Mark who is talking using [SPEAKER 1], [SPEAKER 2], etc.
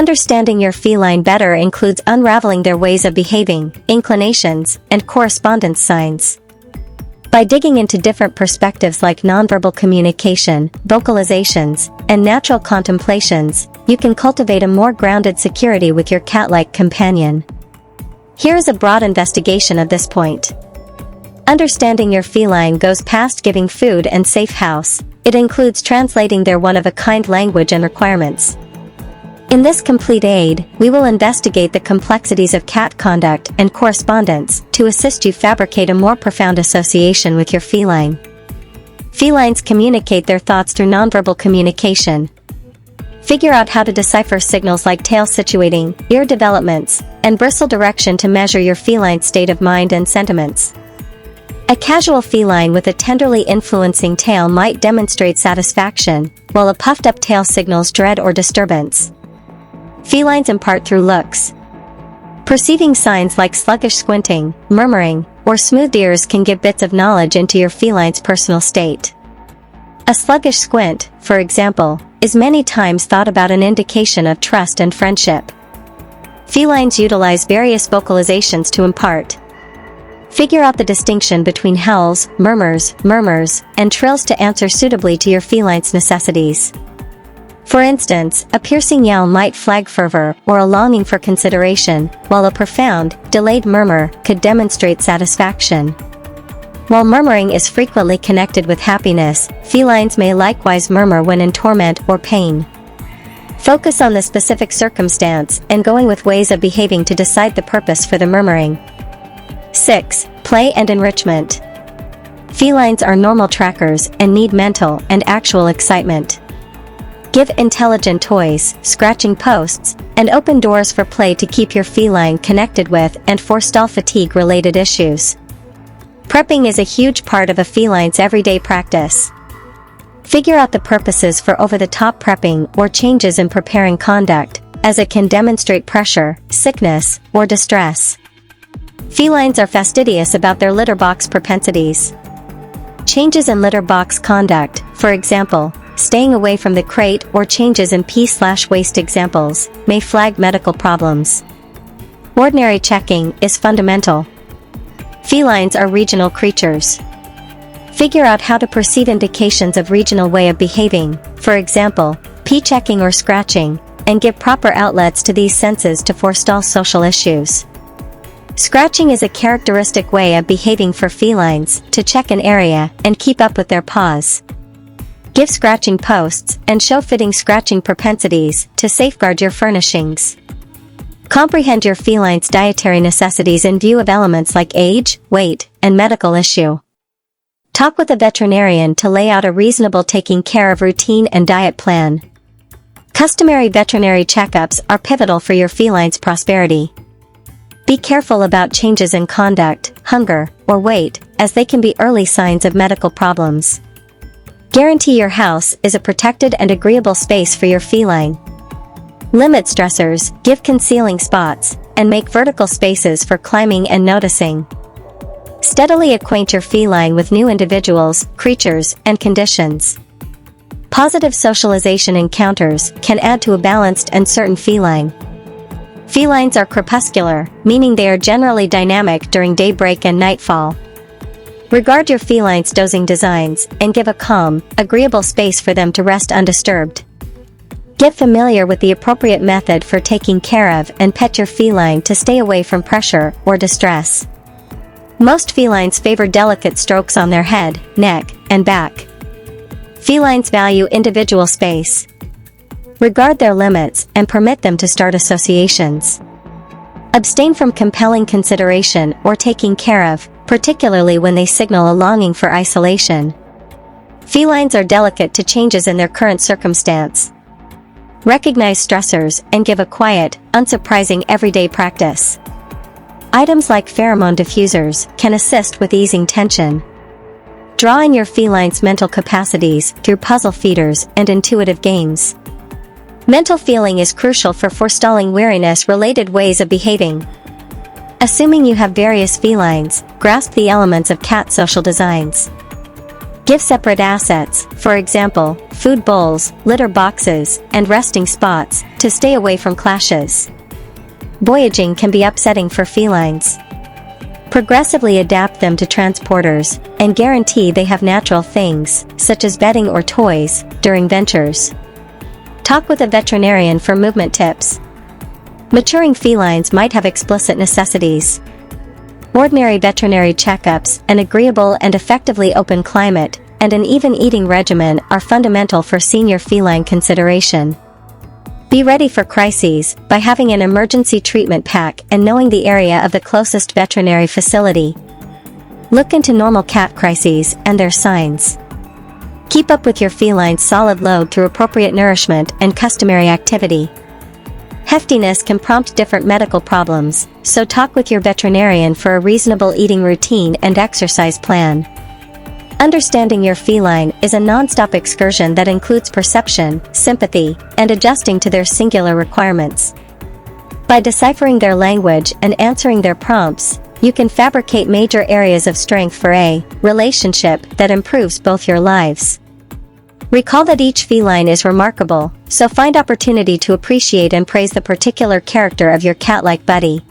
[SPEAKER 1] Understanding your feline better includes unraveling their ways of behaving, inclinations, and correspondence signs. By digging into different perspectives like nonverbal communication, vocalizations, and natural contemplations, you can cultivate a more grounded security with your cat-like companion. Here is a broad investigation of this point. Understanding your feline goes past giving food and safe house. It includes translating their one-of-a-kind language and requirements. In this complete aid, we will investigate the complexities of cat conduct and correspondence to assist you fabricate a more profound association with your feline. Felines communicate their thoughts through nonverbal communication. Figure out how to decipher signals like tail situating, ear developments, and bristle direction to measure your feline's state of mind and sentiments. A casual feline with a tenderly influencing tail might demonstrate satisfaction, while a puffed-up tail signals dread or disturbance. Felines impart through looks. Perceiving signs like sluggish squinting, murmuring, or smooth ears can give bits of knowledge into your feline's personal state. A sluggish squint, for example, is many times thought about an indication of trust and friendship. Felines utilize various vocalizations to impart. Figure out the distinction between howls, murmurs, and trills to answer suitably to your feline's necessities. For instance, a piercing yowl might flag fervor or a longing for consideration, while a profound, delayed murmur could demonstrate satisfaction. While murmuring is frequently connected with happiness, felines may likewise murmur when in torment or pain. Focus on the specific circumstance and going with ways of behaving to decide the purpose for the murmuring. 6. Play and enrichment. Felines are normal trackers and need mental and actual excitement. Give intelligent toys, scratching posts, and open doors for play to keep your feline connected with and forestall fatigue-related issues. Prepping is a huge part of a feline's everyday practice. Figure out the purposes for over-the-top prepping or changes in preparing conduct, as it can demonstrate pressure, sickness, or distress. Felines are fastidious about their litter box propensities. Changes in litter box conduct, for example, staying away from the crate or changes in pee/waste examples, may flag medical problems. Ordinary checking is fundamental. Felines are regional creatures. Figure out how to perceive indications of regional way of behaving, for example, pee checking or scratching, and give proper outlets to these senses to forestall social issues. Scratching is a characteristic way of behaving for felines to check an area and keep up with their paws. Give scratching posts and show fitting scratching propensities to safeguard your furnishings. Comprehend your feline's dietary necessities in view of elements like age, weight, and medical issue. Talk with a veterinarian to lay out a reasonable taking care of routine and diet plan. Customary veterinary checkups are pivotal for your feline's prosperity. Be careful about changes in conduct, hunger, or weight, as they can be early signs of medical problems. Guarantee your house is a protected and agreeable space for your feline. Limit stressors, give concealing spots, and make vertical spaces for climbing and noticing. Steadily acquaint your feline with new individuals, creatures, and conditions. Positive socialization encounters can add to a balanced and certain feline. Felines are crepuscular, meaning they are generally dynamic during daybreak and nightfall. Regard your feline's dozing designs, and give a calm, agreeable space for them to rest undisturbed. Get familiar with the appropriate method for taking care of and pet your feline to stay away from pressure or distress. Most felines favor delicate strokes on their head, neck, and back. Felines value individual space. Regard their limits and permit them to start associations. Abstain from compelling consideration or taking care of, particularly when they signal a longing for isolation. Felines are delicate to changes in their current circumstance. Recognize stressors and give a quiet, unsurprising everyday practice. Items like pheromone diffusers can assist with easing tension. Draw in your feline's mental capacities through puzzle feeders and intuitive games. Mental feeling is crucial for forestalling weariness-related ways of behaving. Assuming you have various felines, grasp the elements of cat social designs. Give separate assets, for example, food bowls, litter boxes, and resting spots, to stay away from clashes. Voyaging can be upsetting for felines. Progressively adapt them to transporters, and guarantee they have natural things, such as bedding or toys, during ventures. Talk with a veterinarian for movement tips. Maturing felines might have explicit necessities. Ordinary veterinary checkups, an agreeable and effectively open climate, and an even eating regimen are fundamental for senior feline consideration. Be ready for crises by having an emergency treatment pack and knowing the area of the closest veterinary facility. Look into normal cat crises and their signs. Keep up with your feline's solid load through appropriate nourishment and customary activity. Heftiness can prompt different medical problems, so talk with your veterinarian for a reasonable eating routine and exercise plan. Understanding your feline is a non-stop excursion that includes perception, sympathy, and adjusting to their singular requirements. By deciphering their language and answering their prompts, you can fabricate major areas of strength for a relationship that improves both your lives. Recall that each feline is remarkable, so find opportunity to appreciate and praise the particular character of your cat-like buddy.